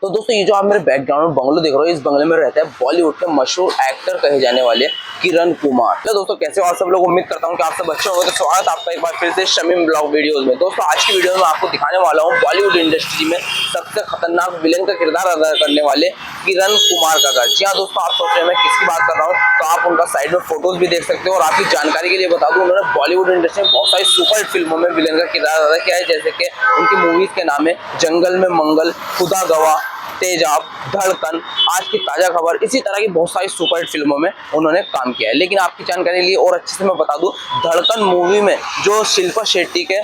तो दोस्तों ये जो आप मेरे बैकग्राउंड में बंगलो देख रहे हो, इस बंगले में रहते हैं बॉलीवुड के मशहूर एक्टर कहे जाने वाले किरण कुमार। तो दोस्तों कैसे हो आप सब लोग, उम्मीद करता हूँ कि आप सब अच्छे होंगे। तो स्वागत आपका एक बार फिर से शमीम ब्लॉग वीडियोस में। दोस्तों आज की वीडियो में आपको दिखाने वाला हूँ बॉलीवुड इंडस्ट्री में सबसे खतरनाक विलेन का किरदार अदा करने वाले किरण कुमार का घर। जी हाँ दोस्तों, आप सोच रहे हैं मैं किसकी बात कर रहा हूँ, तो आप उनका साइड में फोटोज भी देख सकते हो। और आपकी जानकारी के लिए बता दूं, उन्होंने बॉलीवुड इंडस्ट्री में बहुत सारी सुपर फिल्मों में विलेन का किरदार अदा किया है, जैसे कि उनकी मूवीज के नाम है जंगल में मंगल, खुदा गवाह, तेजाब, धड़कन, आज की ताजा खबर, इसी तरह की बहुत सारी सुपरहिट फिल्मों में उन्होंने काम किया है। लेकिन आपकी जानकारी के लिए और अच्छे से मैं बता दूं, धड़कन मूवी में जो शिल्पा शेट्टी के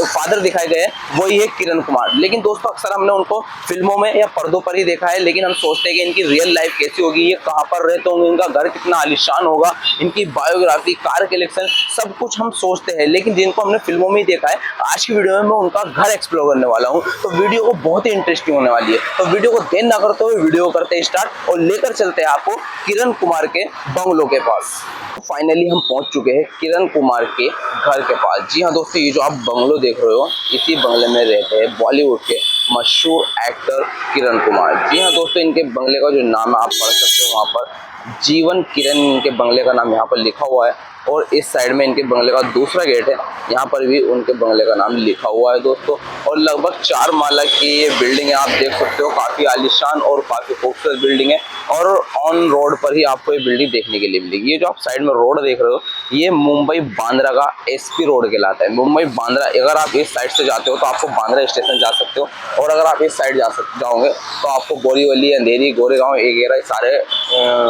फादर दिखाए गए वही है किरण कुमार। लेकिन दोस्तों अक्सर हमने उनको फिल्मों में या पर्दों पर ही देखा है, लेकिन हम सोचते हैं कि इनकी रियल लाइफ कैसी होगी, ये कहाँ पर रहते होंगे, इनका घर कितना आलीशान होगा, इनकी बायोग्राफी, कार कलेक्शन, सब कुछ हम सोचते हैं। लेकिन जिनको हमने फिल्मों में ही देखा है, आज की वीडियो में मैं उनका घर एक्सप्लोर करने वाला हूँ। तो वीडियो को बहुत ही इंटरेस्टिंग होने वाली है, तो वीडियो को देर ना करते हुए वीडियो करते स्टार्ट और लेकर चलते हैं आपको किरण कुमार के बंगलों के पास। फाइनली हम पहुंच चुके हैं किरण कुमार के घर के पास। जी हाँ दोस्तों, ये जो आप बंगलो देख रहे हो, इसी बंगले में रहते हैं बॉलीवुड के मशहूर एक्टर किरण कुमार। जी हाँ दोस्तों, इनके बंगले का जो नाम है आप पढ़ सकते हो, वहाँ पर जीवन किरण इनके बंगले का नाम यहाँ पर लिखा हुआ है। और इस साइड में इनके बंगले का दूसरा गेट है, यहाँ पर भी उनके बंगले का नाम लिखा हुआ है दोस्तों। और लगभग 4 माला की ये बिल्डिंग है, आप देख सकते हो, काफ़ी आलीशान और काफ़ी खूबसूरत बिल्डिंग है। और ऑन रोड पर ही आपको ये बिल्डिंग देखने के लिए मिलेगी। ये जो आप साइड में रोड देख रहे हो, ये मुंबई बांद्रा का एसपी रोड कहलाता है। मुंबई बांद्रा, अगर आप इस साइड से जाते हो तो आपको बांद्रा स्टेशन जा सकते हो, और अगर आप इस साइड जाओगे तो आपको बोरीवली, अंधेरी, गोरेगांव वगैरह सारे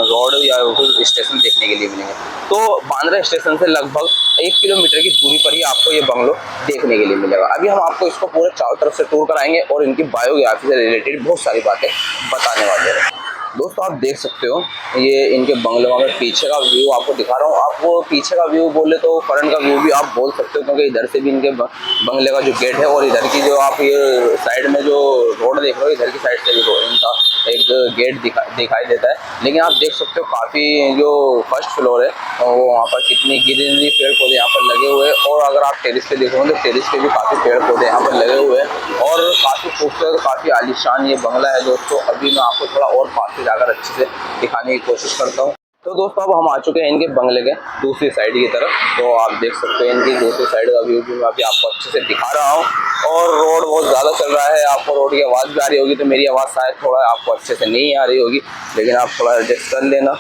रोड या स्टेशन देखने के लिए मिलेंगे। तो बांद्रा स्टेशन से लगभग 1 किलोमीटर की दूरी पर ही आपको ये बंगलो देखने के लिए मिलेगा। अभी हम आपको इसको पूरे चारों तरफ से टूर कराएंगे और इनकी बायोग्राफी से रिलेटेड बहुत सारी बातें बताने वाले हैं। दोस्तों आप देख सकते हो, ये इनके बंगले में पीछे का व्यू आपको दिखा रहा हूँ। आप वो पीछे का व्यू बोले तो फ्रंट का व्यू भी आप बोल सकते हो, क्योंकि इधर से भी इनके बंगले का जो गेट है, और इधर की जो आप ये साइड में जो रोड देख रहे हो, इधर की साइड से भी इनका एक गेट दिखाई देता है। लेकिन आप देख सकते हो काफ़ी जो फर्स्ट फ्लोर है वो वहाँ पर कितनी ग्रीनरी, पेड़ पौधे यहाँ पर लगे हुए हैं। और अगर आप टेरिस पे देखोगे तो टेरिस पे भी काफ़ी पेड़ पौधे यहाँ पर लगे हुए हैं, और काफ़ी खूबसूरत, काफ़ी आलीशान ये बंगला है दोस्तों। अभी मैं आपको थोड़ा और पास से जाकर अच्छे से दिखाने की कोशिश करता हूँ। तो दोस्तों अब हम आ चुके हैं इनके बंगले के दूसरी साइड की तरफ। तो आप देख सकते हैं इनकी दूसरी साइड का व्यू भी मैं अभी आपको अच्छे से दिखा रहा हूँ। और रोड बहुत ज़्यादा चल रहा है, आपको रोड की आवाज़ भी आ रही होगी, तो मेरी आवाज़ शायद थोड़ा आपको अच्छे से नहीं आ रही होगी, लेकिन आप थोड़ा एडजस्ट कर लेना।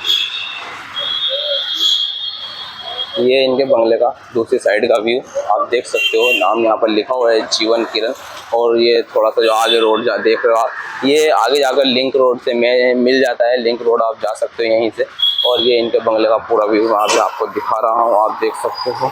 ये इनके बंगले का दूसरी साइड का व्यू आप देख सकते हो। नाम यहाँ पर लिखा हुआ है जीवन किरण। और ये थोड़ा सा जो आगे रोड देख रहे हो आप, ये आगे जाकर लिंक रोड से मिल जाता है। लिंक रोड आप जा सकते हो यहीं से। और ये इनके बंगले का पूरा व्यू मैं अभी आपको दिखा रहा हूँ, आप देख सकते हो।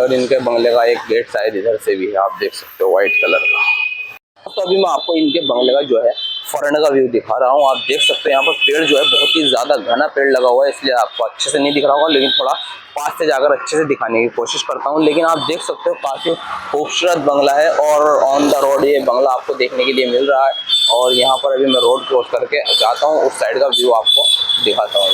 और इनके बंगले का एक गेट शायद इधर से भी है, आप देख सकते हो, वाइट कलर का। तो अभी मैं आपको इनके बंगले का जो है फ्रंट का व्यू दिखा रहा हूँ। आप देख सकते हैं यहाँ पर पेड़ जो है बहुत ही ज़्यादा घना पेड़ लगा हुआ है, इसलिए आपको अच्छे से नहीं दिख रहा होगा, लेकिन थोड़ा पास से जाकर अच्छे से दिखाने की कोशिश करता हूँ। लेकिन आप देख सकते हो काफ़ी खूबसूरत बंगला है, और ऑन द रोड ये बंगला आपको देखने के लिए मिल रहा है। और यहाँ पर अभी मैं रोड क्रॉस करके जाता हूँ, उस साइड का व्यू आपको दिखाता हूँ।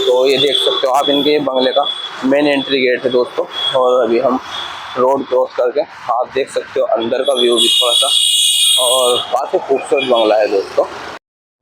तो ये देख सकते हो आप, इनके बंगले का मेन एंट्री गेट है दोस्तों। और अभी हम रोड क्रॉस करके आप देख सकते हो अंदर का व्यू भी थोड़ा सा, और काफ़ी खूबसूरत बंगला है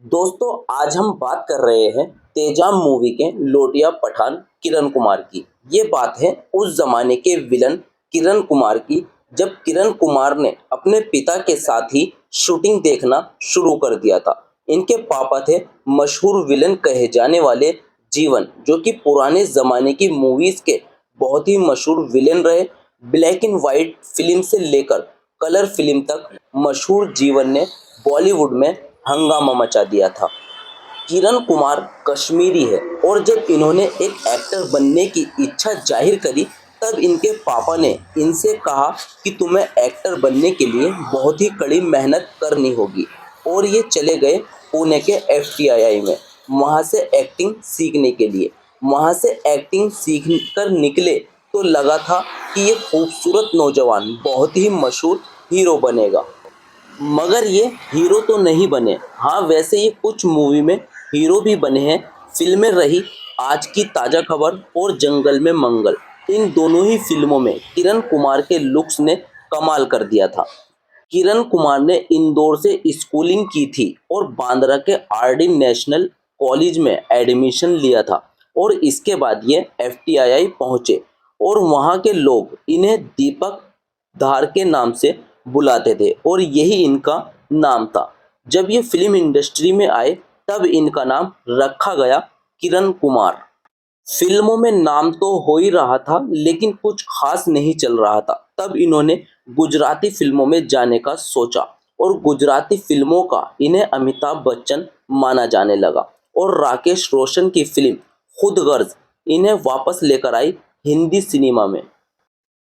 दोस्तों आज हम बात कर रहे हैं तेजाब मूवी के लोटिया पठान किरण कुमार की। ये बात है उस जमाने के विलन किरण कुमार की, जब किरण कुमार ने अपने पिता के साथ ही शूटिंग देखना शुरू कर दिया था। इनके पापा थे मशहूर विलन कहे जाने वाले जीवन, जो कि पुराने ज़माने की मूवीज़ के बहुत ही मशहूर विलेन रहे। ब्लैक एंड वाइट फिल्म से लेकर कलर फिल्म तक मशहूर जीवन ने बॉलीवुड में हंगामा मचा दिया था। किरण कुमार कश्मीरी है, और जब इन्होंने एक एक्टर बनने की इच्छा जाहिर करी, तब इनके पापा ने इनसे कहा कि तुम्हें एक्टर बनने के लिए बहुत ही कड़ी मेहनत करनी होगी। और ये चले गए पुणे के FTII में, वहाँ से एक्टिंग सीखने के लिए। वहाँ से एक्टिंग सीख कर निकले तो लगा था कि ये खूबसूरत नौजवान बहुत ही मशहूर हीरो बनेगा, मगर ये हीरो तो नहीं बने। हाँ, वैसे ये कुछ मूवी में हीरो भी बने हैं। फिल्में रही आज की ताज़ा खबर और जंगल में मंगल। इन दोनों ही फिल्मों में किरण कुमार के लुक्स ने कमाल कर दिया था। किरण कुमार ने इंदौर से स्कूलिंग की थी और बांद्रा के आरडी नेशनल कॉलेज में एडमिशन लिया था और इसके बाद ये एफटीआई पहुंचे और वहां के लोग इन्हें दीपक धार के नाम से बुलाते थे और यही इनका नाम था। जब ये फिल्म इंडस्ट्री में आए तब इनका नाम रखा गया किरण कुमार। फिल्मों में नाम तो हो ही रहा था लेकिन कुछ खास नहीं चल रहा था। तब इन्होंने गुजराती फिल्मों में जाने का सोचा और गुजराती फिल्मों का इन्हें अमिताभ बच्चन माना जाने लगा और राकेश रोशन की फिल्म खुद गर्ज इन्हें वापस लेकर आई हिंदी सिनेमा में।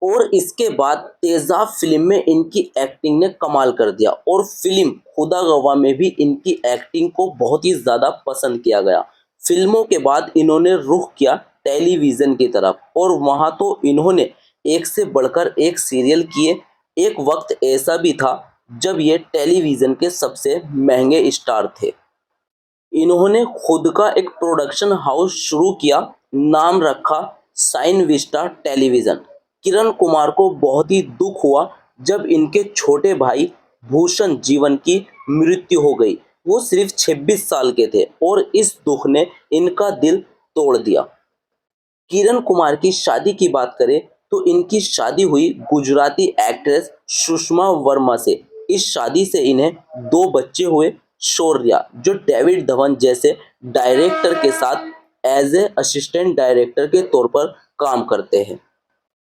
और इसके बाद तेजाब फिल्म में इनकी एक्टिंग ने कमाल कर दिया और फिल्म खुदा गवाह में भी इनकी एक्टिंग को बहुत ही ज़्यादा पसंद किया गया। फिल्मों के बाद इन्होंने रुख किया टेलीविज़न की तरफ और वहाँ तो इन्होंने एक से बढ़कर एक सीरियल किए। एक वक्त ऐसा भी था जब ये टेलीविज़न के सबसे महंगे स्टार थे। इन्होंने खुद का एक प्रोडक्शन हाउस शुरू किया, नाम रखा sign Vista television. Kiran Kumar को बहुत ही दुख हुआ जब इनके छोटे भाई भूषण जीवन की मृत्यु हो गई। वो सिर्फ 26 साल के थे और इस दुख ने इनका दिल तोड़ दिया। किरण कुमार की शादी की बात करें तो इनकी शादी हुई गुजराती एक्ट्रेस सुषमा वर्मा से। इस शादी से इन्हें 2 बच्चे हुए, शौर्या जो डेविड धवन जैसे डायरेक्टर के साथ एज ए असिस्टेंट डायरेक्टर के तौर पर काम करते हैं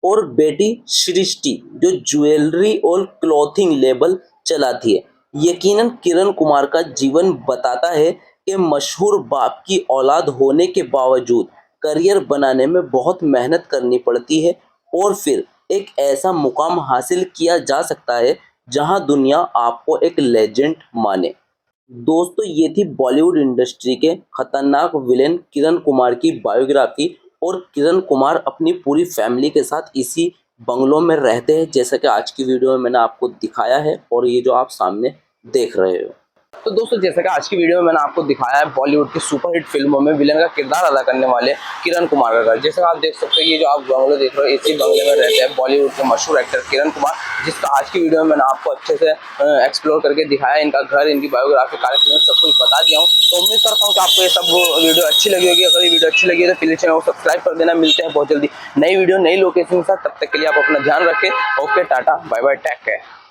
और बेटी सृष्टि जो ज्वेलरी और क्लॉथिंग लेबल चलाती है। यकीनन किरण कुमार का जीवन बताता है कि मशहूर बाप की औलाद होने के बावजूद करियर बनाने में बहुत मेहनत करनी पड़ती है और फिर एक ऐसा मुकाम हासिल किया जा सकता है जहां दुनिया आपको एक लेजेंड माने। दोस्तों ये थी बॉलीवुड इंडस्ट्री के खतरनाक विलेन किरण कुमार की बायोग्राफी और किरण कुमार अपनी पूरी फैमिली के साथ इसी बंगलों में रहते हैं जैसा कि आज की वीडियो में मैंने आपको दिखाया है और ये जो आप सामने देख रहे हो। तो दोस्तों जैसा कि आज की वीडियो में मैंने आपको दिखाया है बॉलीवुड की सुपरहिट फिल्मों में विलेन का किरदार अदा करने वाले किरण कुमार का घर। जैसा आप देख सकते हैं ये जो आप बंगलो देख रहे हो इसी बंगले में रहते हैं बॉलीवुड के मशहूर एक्टर किरण कुमार, जिसका आज की वीडियो में मैंने आपको अच्छे से एक्सप्लोर करके दिखाया, इनका घर, इनकी बायोग्राफी, कार्यक्रम सब कुछ बता दिया हूँ। तो उम्मीद करता हूँ कि आपको ये सब वीडियो अच्छी लगी होगी। अगर ये वीडियो अच्छी लगी है तो प्लीज चैनल को सब्सक्राइब कर देना। मिलते हैं बहुत जल्दी नई वीडियो नई लोकेशन के साथ, तब तक के लिए आप अपना ध्यान रखें। Okay, tata, bye bye, take care.